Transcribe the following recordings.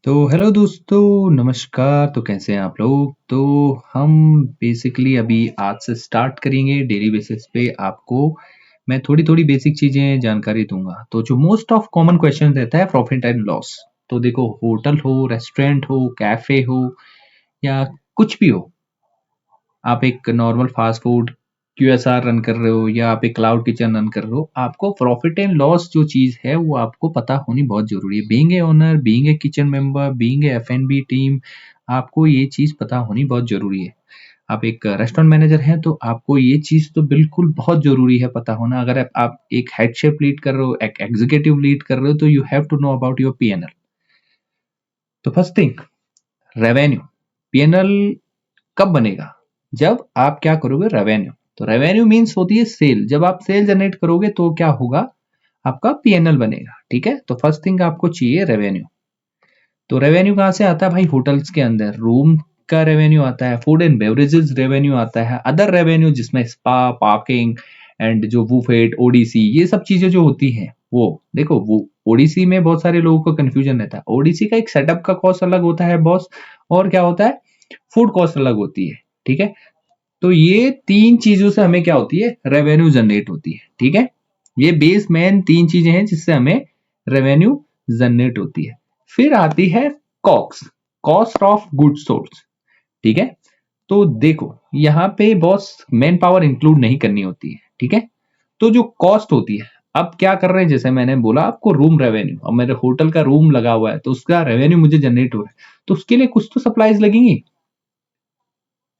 तो हेलो दोस्तों, नमस्कार। तो कैसे हैं आप लोग? तो हम बेसिकली अभी आज से स्टार्ट करेंगे डेली बेसिस पे आपको मैं थोड़ी-थोड़ी बेसिक चीज़ें जानकारी दूँगा। तो जो मोस्ट ऑफ कॉमन क्वेश्चन रहता है प्रॉफिट एंड लॉस। तो देखो होटल हो, रेस्टोरेंट हो, कैफ़े हो या कुछ भी हो, आप एक normal fast food QSR run कर रहे हो या आप एक क्लाउड किचन रन कर रहे हो, आपको प्रॉफिट एंड लॉस जो चीज़ है वो आपको पता होनी बहुत ज़रूरी है। Being a owner, being a kitchen member, being a एफ&बी टीम, आपको ये चीज़ पता होनी बहुत ज़रूरी है। आप एक रेस्टोरेंट मैनेजर हैं तो आपको ये चीज़ तो बिल्कुल बहुत ज़रूरी है पता होना। अगर आप एक हेड शेफ लीड कर रहे हो, एक एग्जीक्यूटिव लीड कर रहे हो, तो you have to know about your PNL. तो फर्स्ट थिंग, रेवेन्यू। पीएनएल कब बनेगा? जब आप क्या करोगे? रेवेन्यू। तो रेवेन्यू मीन्स होती है सेल। जब आप सेल जनरेट करोगे तो क्या होगा? आपका पीएनएल बनेगा। ठीक है, तो फर्स्ट थिंग आपको चाहिए रेवेन्यू। तो रेवेन्यू कहाँ से आता है भाई? होटल्स के अंदर रूम का रेवेन्यू आता है, फूड एंड बेवरेजेस रेवेन्यू आता है, अदर रेवेन्यू जिसमें स्पा, पार्किंग एंड जो बुफेट, ओडीसी, ये सब चीजें जो होती हैं वो देखो। वो ओडीसी में बहुत सारे लोगों को कंफ्यूजन रहता है। ओडीसी का एक सेटअप का कॉस्ट अलग होता है बॉस, और क्या होता है, फूड कॉस्ट अलग होती है। ठीक है, तो ये तीन चीजों से हमें क्या होती है? रेवेन्यू जनरेट होती है। ठीक है, ये बेस मेन तीन चीजें हैं जिससे हमें रेवेन्यू जनरेट होती है। फिर आती है COGS, cost of goods sold. ठीक है, तो देखो यहाँ पे बॉस मैन पावर इंक्लूड नहीं करनी होती है। ठीक है, तो जो कॉस्ट होती है, अब क्या कर रहे हैं, जैसे मैंने बोला आपको रूम रेवेन्यू, अब मेरे होटल का रूम लगा हुआ है तो उसका रेवेन्यू मुझे जनरेट हो रहा है, तो उसके लिए कुछ तो सप्लाईज लगेंगी।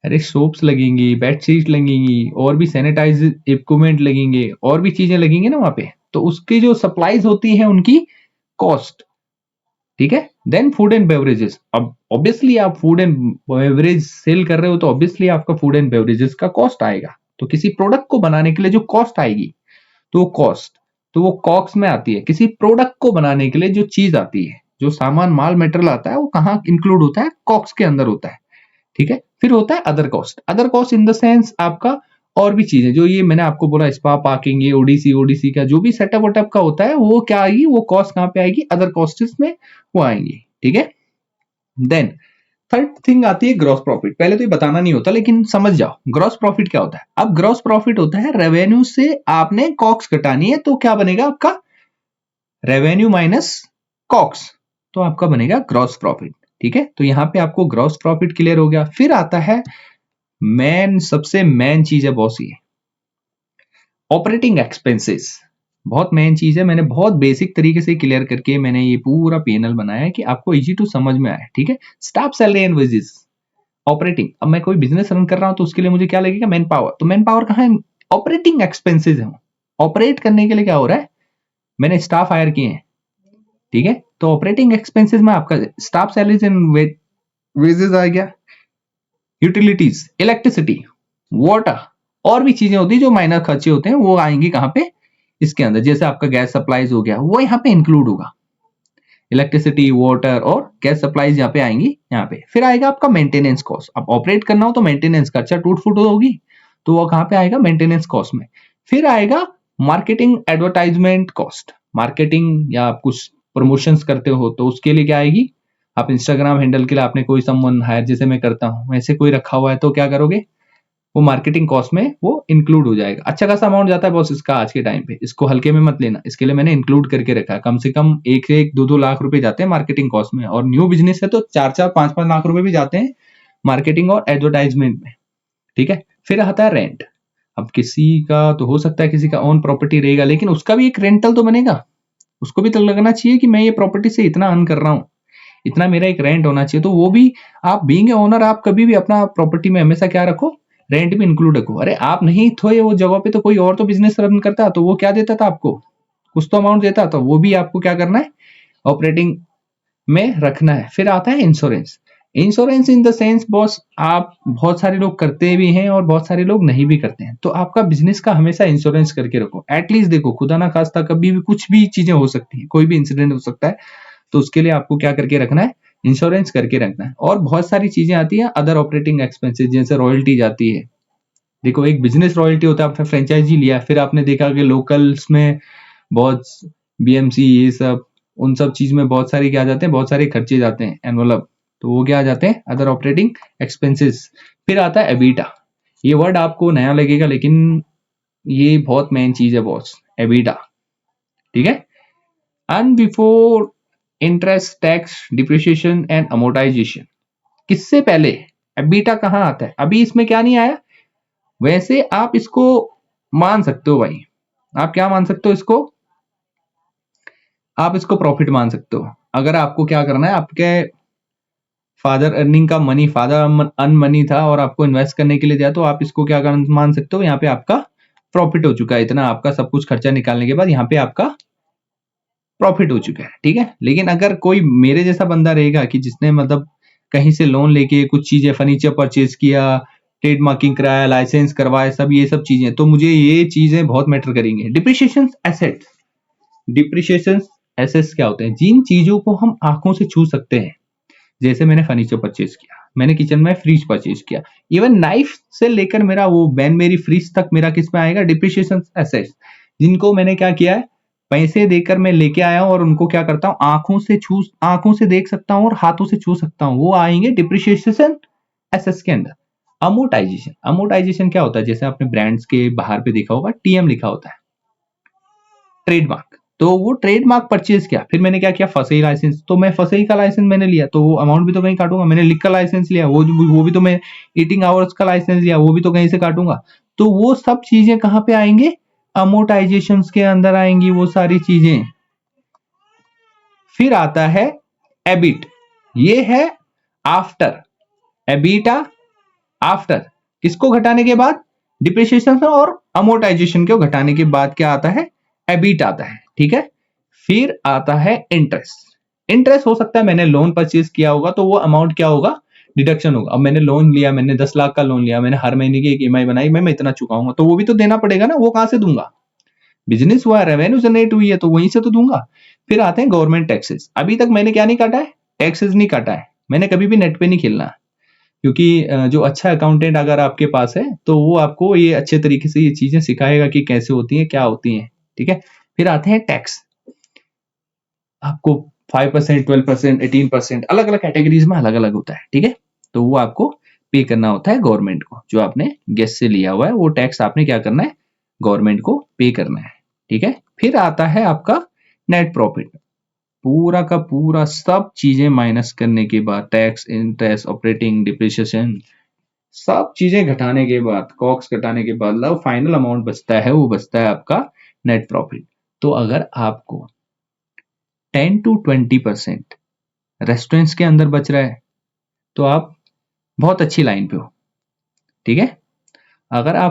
अरे सोप्स लगेंगी, बेडशीट लगेंगी, और भी सैनिटाइज इक्विपमेंट लगेंगे, और भी चीजें लगेंगी ना वहां पे, तो उसकी जो सप्लाईज होती है उनकी कॉस्ट। ठीक है, देन फूड एंड बेवरेजेस। अब ऑब्वियसली आप फूड एंड बेवरेज सेल कर रहे हो तो ऑब्वियसली आपका फूड एंड बेवरेजेस का कॉस्ट आएगा। तो किसी प्रोडक्ट को बनाने के लिए जो कॉस्ट आएगी, तो वो कॉस्ट, तो वो कॉक्स में आती है। किसी प्रोडक्ट को बनाने के लिए जो चीज आती है, जो सामान माल मेटेरियल आता है, वो कहाँ इंक्लूड होता है? कॉक्स के अंदर होता है। ठीक है, फिर होता है other cost. Other cost in the sense आपका और भी चीजें जो ये मैंने आपको बोला, स्पा, पार्किंग, ये ओडीसी ओडीसी का जो भी सेटअप वटअप का होता है, वो क्या आएगी? वो कॉस्ट कहाँ पे आएगी? अदर कॉस्ट में वो आएंगी। ठीक है, देन थर्ड थिंग आती है ग्रॉस प्रॉफिट। पहले तो ये बताना नहीं होता लेकिन समझ जाओ ग्रॉस प्रॉफिट क्या होता है। अब ग्रॉस प्रॉफिट होता है रेवेन्यू से आपने कॉक्स घटानी है, तो क्या बनेगा आपका? रेवेन्यू माइनस कॉक्स, तो आपका बनेगा ग्रॉस प्रॉफिट। ठीक है, तो यहां पे आपको ग्रॉस प्रॉफिट क्लियर हो गया। फिर आता है मेन, सबसे मेन चीज है बॉस, ये ऑपरेटिंग एक्सपेंसेस। बहुत मेन चीज है, मैंने बहुत बेसिक तरीके से क्लियर करके मैंने ये पूरा पीएनएल बनाया है कि आपको इजी टू समझ में आए। ठीक है, staff salary and wages, operating. अब मैं कोई बिजनेस रन कर रहा हूं तो उसके लिए मुझे क्या लगेगा? Man power. तो मैन पावर कहाँ है? ऑपरेटिंग एक्सपेंसेस है। ऑपरेट करने के लिए क्या हो रहा है? मैंने स्टाफ हायर किए हैं। ठीक है, तो ऑपरेटिंग एक्सपेंसेस में आपका स्टाफ सैलरीज एंड वेजेस आ गया, यूटिलिटीज, इलेक्ट्रिसिटी, वाटर, और भी चीजें होती है जो माइनर खर्चे होते हैं, वो आएंगे कहाँ पे? इसके अंदर। जैसे आपका गैस सप्लाईज हो गया, वो यहाँ पे इंक्लूड होगा। इलेक्ट्रिसिटी, वाटर और गैस सप्लाईज यहाँ पे आएंगी यहाँ पे। फिर आएगा आपका मेंटेनेंस कॉस्ट। अब ऑपरेट करना हो तो मेंटेनेंस का अच्छा टूट फूट होगी, तो वो कहाँ पे आएगा? मेंटेनेंस कॉस्ट में। फिर आएगा मार्केटिंग एडवर्टाइजमेंट कॉस्ट। मार्केटिंग या आप कुछ प्रमोशंस करते हो तो उसके लिए क्या आएगी? आप इंस्टाग्राम हैंडल के लिए आपने कोई समवन हायर, जैसे मैं करता हूँ वैसे कोई रखा हुआ है, तो क्या करोगे? वो मार्केटिंग कॉस्ट में वो इंक्लूड हो जाएगा। अच्छा खासा अमाउंट जाता है बॉस इसका आज के टाइम पे, इसको हल्के में मत लेना। इसके लिए मैंने इंक्लूड करके रखा है, कम से कम एक से एक 2-2 लाख रुपए जाते हैं मार्केटिंग कॉस्ट में, और न्यू बिजनेस है तो 4-4, 5-5 लाख रुपए भी जाते हैं मार्केटिंग और एडवर्टाइजमेंट में। ठीक है, फिर आता है रेंट। अब किसी का तो हो सकता है किसी का ओन प्रॉपर्टी रहेगा, लेकिन उसका भी एक रेंटल तो बनेगा। उसको भी तो लगना चाहिए कि मैं ये प्रॉपर्टी से इतना अर्न कर रहा हूँ, इतना मेरा एक रेंट होना चाहिए। तो वो भी आप बीइंग ए ओनर, आप कभी भी अपना प्रॉपर्टी में हमेशा क्या रखो? रेंट भी इंक्लूड रखो। अरे आप नहीं थे वो जगह पे तो कोई और तो बिजनेस रन करता, तो वो क्या देता था आपको? कुछ तो अमाउंट देता, तो वो भी आपको क्या करना है? ऑपरेटिंग में रखना है। फिर आता है insurance. Insurance in the sense boss, आप बहुत सारे लोग करते भी हैं और बहुत सारे लोग नहीं भी करते हैं, तो आपका बिजनेस का हमेशा इंश्योरेंस करके रखो। एटलीस्ट देखो, खुदा ना खास्ता कभी भी कुछ भी चीजें हो सकती है, कोई भी इंसिडेंट हो सकता है, तो उसके लिए आपको क्या करके रखना है? इंश्योरेंस करके रखना है। और बहुत सारी चीजें आती है अदर ऑपरेटिंग एक्सपेंसेस, जैसे रॉयल्टी जाती है। देखो एक बिजनेस रॉयल्टी होता है, आपने फ्रेंचाइजी लिया, फिर आपने देखा कि लोकल्स में बहुत बीएमसी ये सब उन सब चीज में बहुत सारे क्या जाते हैं, बहुत सारे खर्चे जाते हैं एनवलप, तो वो क्या आ जाते हैं, अदर ऑपरेटिंग एक्सपेंसेस। फिर आता है एबिटा। ये वर्ड आपको नया लगेगा लेकिन ये बहुत मेन चीज है बॉस, एबिटा। ठीक है। And before interest, tax, depreciation and amortisation, किससे पहले एबिटा कहाँ आता है? अभी इसमें क्या नहीं आया। वैसे आप इसको मान सकते हो भाई, आप क्या मान सकते हो इसको, आप इसको प्रॉफिट मान सकते हो। अगर आपको क्या करना है, आपके फादर अर्निंग का मनी, फादर अर्न मनी था और आपको इन्वेस्ट करने के लिए दिया, तो आप इसको क्या मान सकते हो, यहाँ पे आपका प्रॉफिट हो चुका है, इतना आपका सब कुछ खर्चा निकालने के बाद यहाँ पे आपका प्रॉफिट हो चुका है। ठीक है। लेकिन अगर कोई मेरे जैसा बंदा रहेगा कि जिसने मतलब कहीं से लोन लेके कुछ चीजें, फर्नीचर परचेज किया, ट्रेड मार्किंग कराया, लाइसेंस करवाया, सब ये सब चीजें, तो मुझे ये चीजें बहुत मैटर करेंगे। डिप्रिसिएशन एसेट्स, डिप्रिसिएशन एसेट्स क्या होते हैं? जिन चीजों को हम आंखों से छू सकते हैं, जैसे मैंने फर्नीचर परचेज किया, मैंने किचन में फ्रिज परचेज किया, इवन नाइफ से लेकर मेरा वो बैन मेरी फ्रिज तक मेरा किस में आएगा, डिप्रिसिएशन एसेट्स। जिनको मैंने क्या किया है, पैसे देकर मैं लेके आया हूं और उनको क्या करता हूं, आंखों से देख सकता हूं और हाथों से छू सकता हूं, वो आएंगे डिप्रिसिएशन एसेट्स के अंदर। अमोर्टाइजेशन, अमोर्टाइजेशन क्या होता है, जैसे आपने ब्रांड्स के बाहर पे देखा होगा टीएम लिखा होता है, ट्रेडमार्क। तो वो ट्रेडमार्क परचेज किया, फिर मैंने क्या किया, फसई लाइसेंस, तो मैं फसई का लाइसेंस मैंने लिया, तो वो अमाउंट भी तो कहीं काटूंगा। मैंने लिक का लाइसेंस लिया, वो भी तो मैं, ईटिंग आवर्स का लाइसेंस लिया, वो भी तो कहीं से काटूंगा। तो वो सब चीजें कहां पे आएंगे, अमोर्टाइजेशन के अंदर आएंगी वो सारी चीजें। फिर आता है एबिट, ये है आफ्टर, एबिटा आफ्टर, किसको घटाने के बाद, डिप्रिसिएशन और अमोर्टाइजेशन को घटाने के बाद क्या आता है, एबिट आता है। ठीक है। फिर आता है इंटरेस्ट। इंटरेस्ट हो सकता है मैंने लोन परचेज किया होगा, तो वो अमाउंट क्या होगा, डिडक्शन होगा। अब मैंने लोन लिया, मैंने 10 लाख का लोन लिया, मैंने हर महीने की एक ईएमआई बनाई, मैं इतना चुकाऊंगा, तो वो भी तो देना पड़ेगा ना, वो कहां से दूंगा, बिजनेस हुआ, रेवेन्यू जनरेट हुई है, तो वहीं से तो दूंगा। फिर आते हैं गवर्नमेंट टैक्सेस। अभी तक मैंने क्या नहीं काटा है, टैक्सेस नहीं काटा है। मैंने कभी भी नेट पे नहीं खेलना, क्योंकि जो अच्छा अकाउंटेंट अगर आपके पास है तो वो आपको ये अच्छे तरीके से ये चीजें सिखाएगा कि कैसे होती हैं, क्या होती हैं। ठीक है। फिर आते हैं टैक्स। आपको 5%, 12%, 18%, अलग अलग कैटेगरीज में अलग अलग होता है। ठीक है। तो वो आपको पे करना होता है गवर्नमेंट को, जो आपने गेस्ट से लिया हुआ है वो टैक्स आपने क्या करना है, गवर्नमेंट को पे करना है। ठीक है। फिर आता है आपका नेट प्रॉफिट, पूरा का पूरा सब चीजें माइनस करने के बाद, टैक्स, इंटरेस्ट, ऑपरेटिंग, डिप्रिसिएशन, सब चीजें घटाने के बाद, कॉक्स घटाने के बाद, लो फाइनल अमाउंट बचता है, वो बचता है आपका नेट प्रॉफिट। तो अगर आपको 10 to 20% रेस्टोरेंट्स के अंदर बच रहा है, तो आप बहुत अच्छी लाइन पे हो। ठीक है। अगर आप